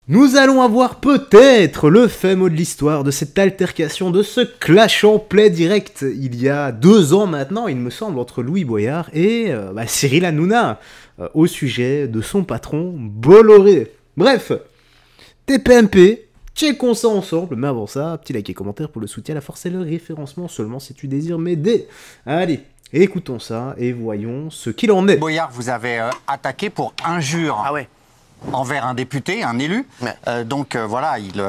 Nous allons avoir peut-être le fait mot de l'histoire de cette altercation, de ce clash en play direct, il y a 2 ans maintenant, il me semble, entre Louis Boyard et Cyril Hanouna, au sujet de son patron Bolloré. Bref, TPMP, checkons ça ensemble, mais avant ça, petit like et commentaire pour le soutien, la force et le référencement, seulement si tu désires m'aider. Allez, écoutons ça et voyons ce qu'il en est. Boyard, vous avez attaqué pour injure. Envers un député, un élu. Ouais. Voilà, il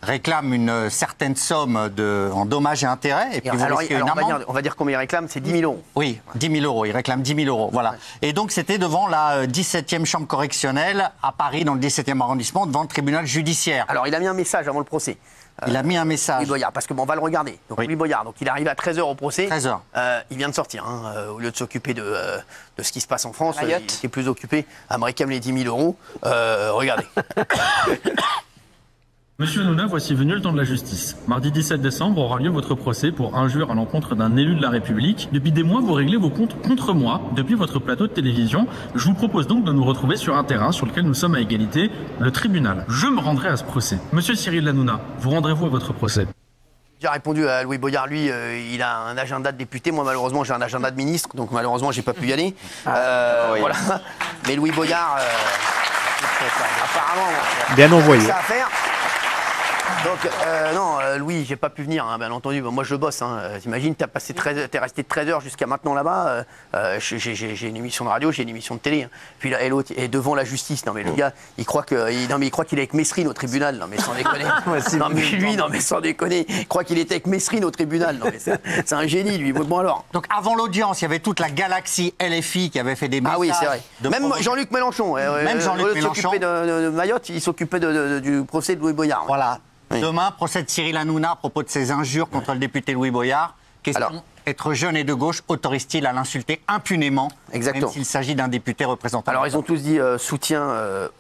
réclame une certaine somme en dommages et intérêts. Et puis on va dire combien il réclame, c'est 10 000 euros. Oui, 10 000 euros, il réclame 10 000 euros. Voilà. Ouais. Et donc c'était devant la 17e chambre correctionnelle à Paris, dans le 17e arrondissement, devant le tribunal judiciaire. Alors il a mis un message avant le procès. Il a mis un message. Louis Boyard, parce que on va le regarder. Donc Louis Boyard, donc il arrive à 13h au procès. 13h. Il vient de sortir. Au lieu de s'occuper de ce qui se passe en France, il est plus occupé à me réclamer les 10 000 euros. Regardez. Monsieur Hanouna, voici venu le temps de la justice. Mardi 17 décembre aura lieu votre procès pour injure à l'encontre d'un élu de la République. Depuis des mois, vous réglez vos comptes contre moi depuis votre plateau de télévision. Je vous propose donc de nous retrouver sur un terrain sur lequel nous sommes à égalité, le tribunal. Je me rendrai à ce procès. Monsieur Cyril Hanouna, vous rendrez-vous à votre procès? J'ai répondu à Louis Boyard, lui, il a un agenda de député. Moi, malheureusement, j'ai un agenda de ministre, donc malheureusement, j'ai pas pu y aller. Voilà. Mais Louis Boyard, apparemment, bien envoyé. Ça à faire. Donc, non, Louis, j'ai pas pu venir, hein, bien entendu. Moi, je bosse. T'imagines, t'es resté 13 heures jusqu'à maintenant là-bas. J'ai une émission de radio, j'ai une émission de télé. Hein. Puis là, et l'autre est devant la justice. Non, mais le gars, il croit qu'il est avec Mesrine au tribunal. Non, mais sans déconner. Non, mais lui, non, mais sans déconner. Il croit qu'il était avec Mesrine au tribunal. Non, mais c'est un génie, lui. Bon, alors. Donc, avant l'audience, il y avait toute la galaxie LFI qui avait fait des messages. Ah oui, c'est vrai. Même Jean-Luc Mélenchon. Même Jean-Luc Mélenchon. S'occupait de Mayotte, il s'occupait du procès de Louis Boyard. Voilà. Oui. Demain, procès de Cyril Hanouna à propos de ses injures contre le député Louis Boyard. Question, être jeune et de gauche autorise-t-il à l'insulter impunément, même s'il s'agit d'un député représentant? Alors, ils ont tous dit soutien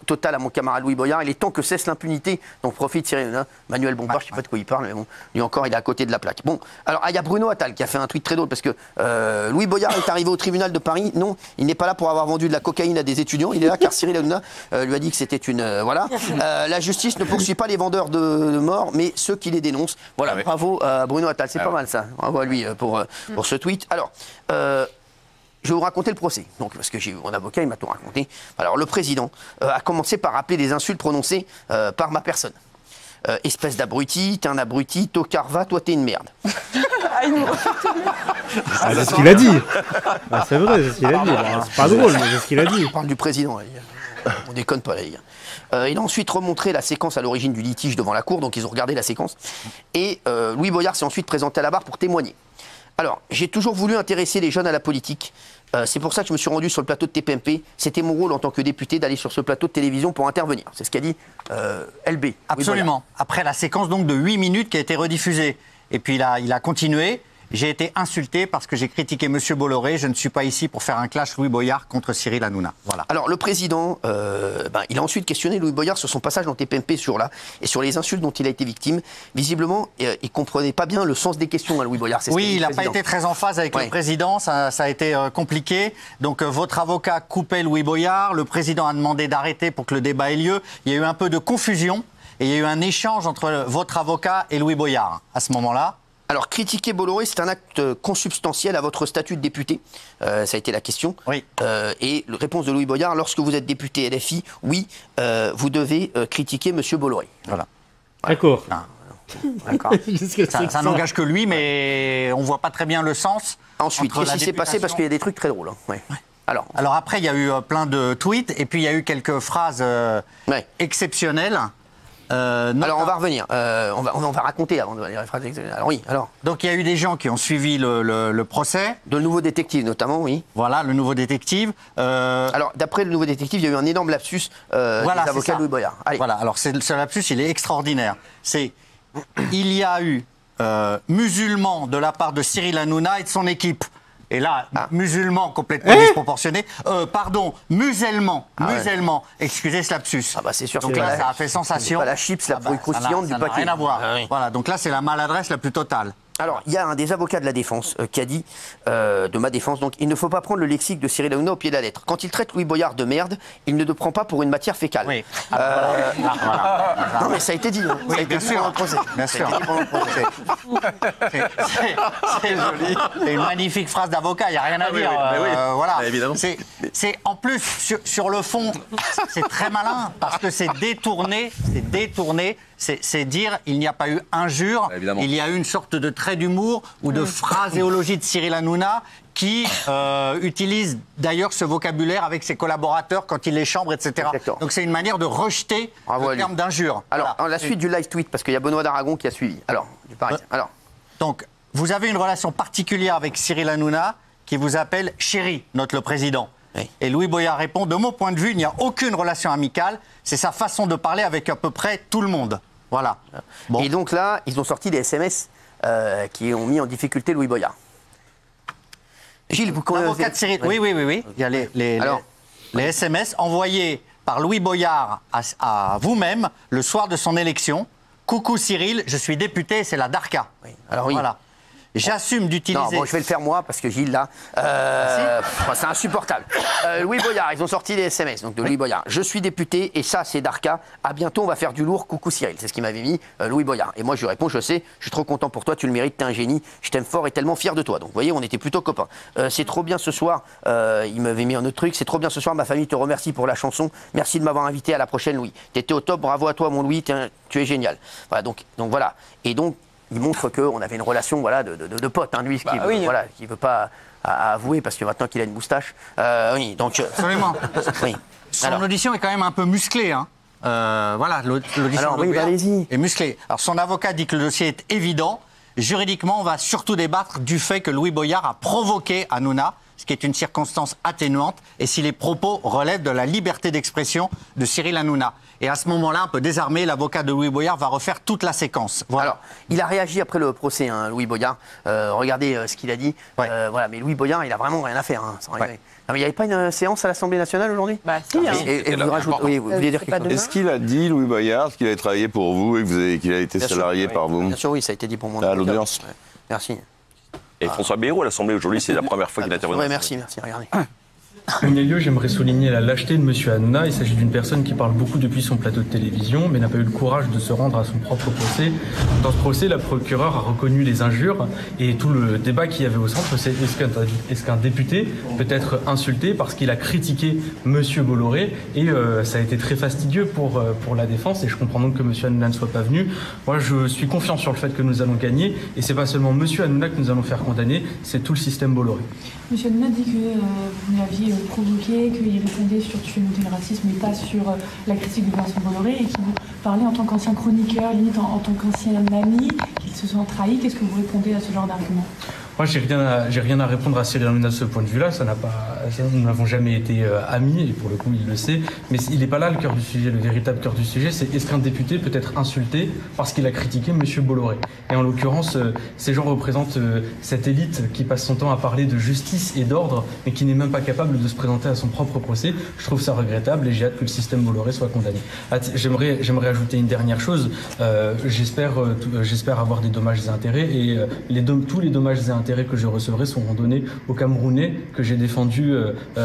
total à mon camarade Louis Boyard. Il est temps que cesse l'impunité dont profite Cyril Hanouna. Manuel Bompard, je ne sais pas de quoi il parle, mais bon, lui encore, il est à côté de la plaque. Bon, alors, il y a Bruno Attal qui a fait un tweet très drôle parce que Louis Boyard est arrivé au tribunal de Paris. Non, il n'est pas là pour avoir vendu de la cocaïne à des étudiants. Il est là car Cyril Hanouna lui a dit que c'était une... voilà. La justice ne poursuit pas les vendeurs de morts, mais ceux qui les dénoncent. Voilà, bravo à Bruno Attal. C'est pas mal ça. Bravo à lui pour ce tweet. Alors, je vais vous raconter le procès. Donc, parce que j'ai eu mon avocat, il m'a tout raconté. Alors, le président a commencé par rappeler des insultes prononcées par ma personne. Espèce d'abruti, t'es un abruti, tocard va, toi t'es une merde. C'est ce qu'il a dit. C'est vrai, c'est ce qu'il a dit. C'est pas drôle, mais c'est ce qu'il a dit. On parle du président. On déconne pas, les gars. Il a ensuite remontré la séquence à l'origine du litige devant la cour, donc ils ont regardé la séquence. Et Louis Boyard s'est ensuite présenté à la barre pour témoigner. Alors, j'ai toujours voulu intéresser les jeunes à la politique. C'est pour ça que je me suis rendu sur le plateau de TPMP. C'était mon rôle en tant que député d'aller sur ce plateau de télévision pour intervenir. C'est ce qu'a dit LB. Absolument. Après la séquence donc de 8 minutes qui a été rediffusée. Et puis il a continué. J'ai été insulté parce que j'ai critiqué M. Bolloré. Je ne suis pas ici pour faire un clash Louis Boyard contre Cyril Hanouna. Voilà. Alors, le président, il a ensuite questionné Louis Boyard sur son passage dans TPMP et sur les insultes dont il a été victime. Visiblement, il ne comprenait pas bien le sens des questions à Louis Boyard. Oui, il n'a pas été très en phase avec le président. Ça a été compliqué. Donc, votre avocat coupait Louis Boyard. Le président a demandé d'arrêter pour que le débat ait lieu. Il y a eu un peu de confusion. Et il y a eu un échange entre votre avocat et Louis Boyard à ce moment-là. Alors, critiquer Bolloré, c'est un acte consubstantiel à votre statut de député. Ça a été la question. Oui. Et la réponse de Louis Boyard, lorsque vous êtes député LFI, oui, vous devez critiquer M. Bolloré. Voilà. D'accord. D'accord. Ça n'engage que lui, mais on ne voit pas très bien le sens. Ensuite, qu'est-ce qui s'est passé? Parce qu'il y a des trucs très drôles. Hein. Ouais. Alors après, il y a eu plein de tweets, et puis il y a eu quelques phrases exceptionnelles. Alors on va revenir, on va raconter avant de dire les phrases. Alors oui, alors. Donc il y a eu des gens qui ont suivi le procès. De le nouveau détective notamment, oui. Voilà, le nouveau détective. Alors d'après le nouveau détective, il y a eu un énorme lapsus des avocats de Louis Boyard. Allez. Voilà, alors ce lapsus, il est extraordinaire. Il y a eu musulmans de la part de Cyril Hanouna et de son équipe. Et là, musulman complètement disproportionné. Pardon, musulman. Excusez ce lapsus. Ah bah c'est sûr. Donc là, ça a fait sensation. Pas la chips, la plus croustillante du paquet. Ça n'a rien à voir. Voilà, donc là, c'est la maladresse la plus totale. Alors, il y a un des avocats de la défense qui a dit, de ma défense, donc, il ne faut pas prendre le lexique de Cyril Hanouna au pied de la lettre. Quand il traite Louis Boyard de merde, il ne le prend pas pour une matière fécale. Oui. Non, mais ça a été dit. Hein. Oui, ça a été dit pendant le procès. Bien sûr. C'est joli. C'est une magnifique phrase d'avocat, il n'y a rien à dire. Voilà. Évidemment. C'est en plus, sur le fond, c'est très malin parce que c'est détourné. C'est dire il n'y a pas eu injure, il y a eu une sorte de trait d'humour ou de phraséologie de Cyril Hanouna qui utilise d'ailleurs ce vocabulaire avec ses collaborateurs quand il les chambre, etc. Exactement. Donc c'est une manière de rejeter le terme d'injure. Alors, la suite du live tweet, parce qu'il y a Benoît d'Aragon qui a suivi. Alors, du Parisien. Alors. Donc, vous avez une relation particulière avec Cyril Hanouna qui vous appelle chéri, note le président. Oui. Et Louis Boyard répond, de mon point de vue, il n'y a aucune relation amicale, c'est sa façon de parler avec à peu près tout le monde. Voilà. Bon. Et donc là, ils ont sorti des SMS qui ont mis en difficulté Louis Boyard. Gilles, vous connaissez... L'avocat de Cyril, oui. Il y a les SMS envoyés par Louis Boyard à vous-même le soir de son élection. Coucou Cyril, je suis député, c'est la DARCA. Oui. Alors oui. Voilà. J'assume d'utiliser... Non, bon, je vais le faire moi, parce que Gilles, là, c'est insupportable. Louis Boyard, ils ont sorti des SMS, donc de Louis Boyard. Je suis député, et ça, c'est Darca. À bientôt, on va faire du lourd. Coucou Cyril. C'est ce qu'il m'avait mis, Louis Boyard. Et moi, je lui réponds, je sais, je suis trop content pour toi, tu le mérites, t'es un génie, je t'aime fort et tellement fier de toi. Donc, vous voyez, on était plutôt copains. C'est trop bien ce soir, il m'avait mis un autre truc, c'est trop bien ce soir, ma famille te remercie pour la chanson. Merci de m'avoir invité à la prochaine, Louis. T'étais au top, bravo à toi, mon Louis, tu es génial. Voilà, donc voilà. Et donc, il montre qu'on avait une relation de pote, hein, lui, qui ne veut pas avouer parce que maintenant qu'il a une moustache. Oui, donc. Absolument. Oui. Son audition est quand même un peu musclée. Hein. Voilà, l'audition est musclée. Alors, son avocat dit que le dossier est évident. Juridiquement, on va surtout débattre du fait que Louis Boyard a provoqué Hanouna, ce qui est une circonstance atténuante, et si les propos relèvent de la liberté d'expression de Cyril Hanouna. Et à ce moment-là, un peu désarmé, l'avocat de Louis Boyard va refaire toute la séquence. Voilà. Alors, il a réagi après le procès, hein, Louis Boyard. Regardez ce qu'il a dit. Voilà, mais Louis Boyard, il a vraiment rien à faire. Hein, non, mais il n'y avait pas une séance à l'Assemblée nationale aujourd'hui? Bah si. Et vous rajoutez, vous voulez dire quelque chose? Est-ce qu'il a dit, Louis Boyard, qu'il avait travaillé pour vous et qu'il a été salarié par vous? Bien sûr, oui, ça a été dit pour moi. À l'audience. Merci. Et François Bayrou à l'Assemblée aujourd'hui, c'est la première fois qu'il intervient. Oui, merci, regardez. En premier lieu, j'aimerais souligner la lâcheté de M. Hanouna. Il s'agit d'une personne qui parle beaucoup depuis son plateau de télévision, mais n'a pas eu le courage de se rendre à son propre procès. Dans ce procès, la procureure a reconnu les injures et tout le débat qu'il y avait au centre, c'est est-ce qu'un député peut être insulté parce qu'il a critiqué M. Bolloré, et ça a été très fastidieux pour la défense, et je comprends donc que M. Hanouna ne soit pas venu. Moi, je suis confiant sur le fait que nous allons gagner, et c'est pas seulement M. Hanouna que nous allons faire condamner, c'est tout le système Bolloré. M. Hanouna dit que vous l'aviez provoqué, qu'il répondait sur tuer le racisme et pas sur la critique de Vincent Bolloré, et qu'il vous parlait en tant qu'ancien chroniqueur, limite en tant qu'ancien ami, qu'ils se sont trahis. Qu'est-ce que vous répondez à ce genre d'argument? Moi, j'ai rien à répondre à Cyril Hanouna de ce point de vue-là. Nous n'avons jamais été amis, et pour le coup, il le sait. Mais il n'est pas là le cœur du sujet. Le véritable cœur du sujet, c'est est-ce qu'un député peut être insulté parce qu'il a critiqué M. Bolloré? Et en l'occurrence, ces gens représentent cette élite qui passe son temps à parler de justice et d'ordre, mais qui n'est même pas capable de se présenter à son propre procès. Je trouve ça regrettable, et j'ai hâte que le système Bolloré soit condamné. J'aimerais ajouter une dernière chose. J'espère avoir des dommages et intérêts, et tous les dommages et intérêts que je recevrai seront donnés aux Camerounais que j'ai défendus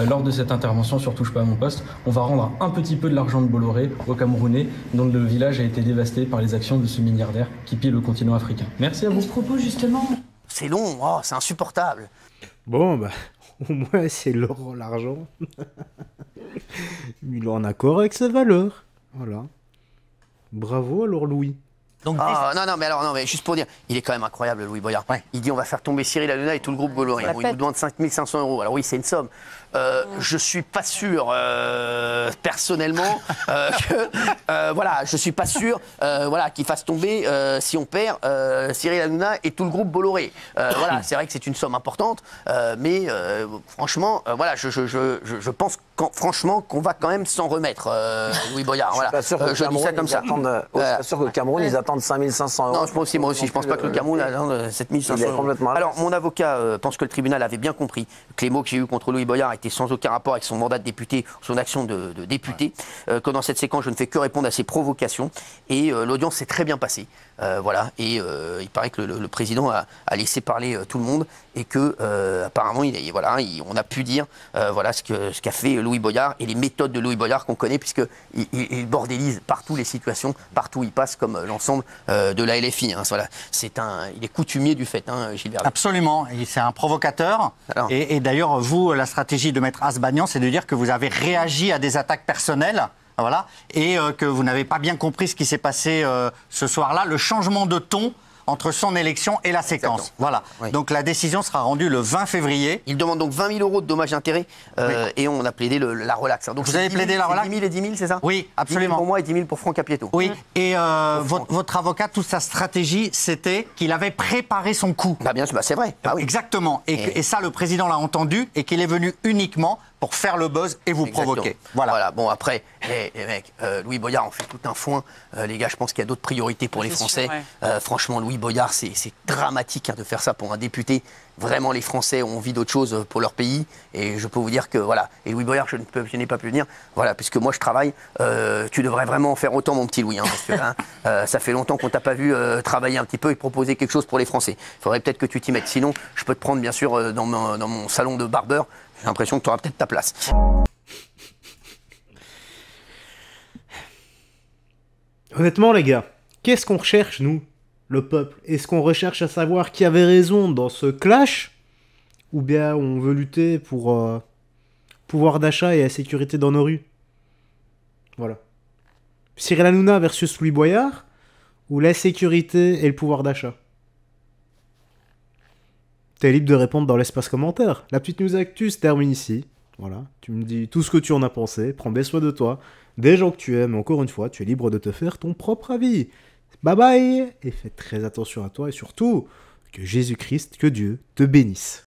lors de cette intervention sur Touche pas à mon poste. On va rendre un petit peu de l'argent de Bolloré aux Camerounais, dont le village a été dévasté par les actions de ce milliardaire qui pille le continent africain. Merci à vous. À ce propos, justement... C'est long, c'est insupportable. Bon, bah, au moins c'est l'argent. Il en accord avec sa valeur. Voilà. Bravo alors, Louis. Donc, non, mais juste pour dire, il est quand même incroyable, Louis Boyard. Ouais. Il dit on va faire tomber Cyril Hanouna et tout le groupe Bolloré. Il nous demande 5 500 €. Alors oui, c'est une somme. Je suis pas sûr, personnellement, je suis pas sûr, qu'il fasse tomber, si on perd, Cyril Hanouna et tout le groupe Bolloré. C'est vrai que c'est une somme importante, mais franchement, je pense franchement, qu'on va quand même s'en remettre, Louis Boyard. Voilà. Je dis ça comme ça. Je suis pas sûr que le Cameroun, ils attendent 5500 €. Non, moi aussi, je pense pas que le Cameroun attende 7500 €. Alors, mon avocat pense que le tribunal avait bien compris que les mots que j'ai eus contre Louis Boyard étaient sans aucun rapport avec son mandat de député, son action de député, que dans cette séquence, je ne fais que répondre à ses provocations, et l'audience s'est très bien passée. Voilà, et il paraît que le président a laissé parler tout le monde, et que apparemment, on a pu dire voilà ce qu'a fait Louis Boyard et les méthodes de Louis Boyard qu'on connaît, puisqu'il bordélise partout les situations, partout où il passe, comme l'ensemble de la LFI. Hein, voilà. Il est coutumier du fait, hein, Gilbert. Absolument, c'est un provocateur. Et d'ailleurs, vous, la stratégie de Maître Asbagnan, c'est de dire que vous avez réagi à des attaques personnelles. Voilà, et que vous n'avez pas bien compris ce qui s'est passé ce soir-là, le changement de ton entre son élection et la séquence. Exactement. Voilà. Oui. Donc la décision sera rendue le 20 février. Il demande donc 20 000 € de dommages d'intérêt et on a plaidé la relaxe. Donc vous avez plaidé la relaxe 10 000 et 10 000, c'est ça? Oui, absolument. 10 000 pour moi et 10 000 pour Franck Capieto. Oui, et votre avocat, toute sa stratégie, c'était qu'il avait préparé son coup. Bah bien sûr, c'est vrai. Ah, oui. Exactement. Et ça, le président l'a entendu, et qu'il est venu uniquement pour faire le buzz et vous provoquer. Voilà. Bon, après, les mecs, Louis Boyard, on fait tout un foin. Les gars, je pense qu'il y a d'autres priorités pour les Français. Sûr, ouais. Franchement, Louis Boyard, c'est dramatique de faire ça pour un député. Vraiment, les Français ont envie d'autre chose pour leur pays. Et je peux vous dire que, voilà. Et Louis Boyard, je n'ai pas pu venir. Voilà, puisque moi, je travaille. Tu devrais vraiment en faire autant, mon petit Louis. Hein, parce que ça fait longtemps qu'on t'a pas vu travailler un petit peu et proposer quelque chose pour les Français. Il faudrait peut-être que tu t'y mettes. Sinon, je peux te prendre, bien sûr, dans mon salon de barbeur. J'ai l'impression que tu auras peut-être ta place. Honnêtement, les gars, qu'est-ce qu'on recherche, nous, le peuple? Est-ce qu'on recherche à savoir qui avait raison dans ce clash? Ou bien on veut lutter pour pouvoir d'achat et la sécurité dans nos rues? Voilà. Cyril Hanouna versus Louis Boyard, ou la sécurité et le pouvoir d'achat? T'es libre de répondre dans l'espace commentaire. La petite news actu se termine ici. Voilà, tu me dis tout ce que tu en as pensé, prends bien soin de toi, des gens que tu aimes, encore une fois, tu es libre de te faire ton propre avis. Bye bye, et fais très attention à toi, et surtout, que Jésus-Christ, que Dieu te bénisse.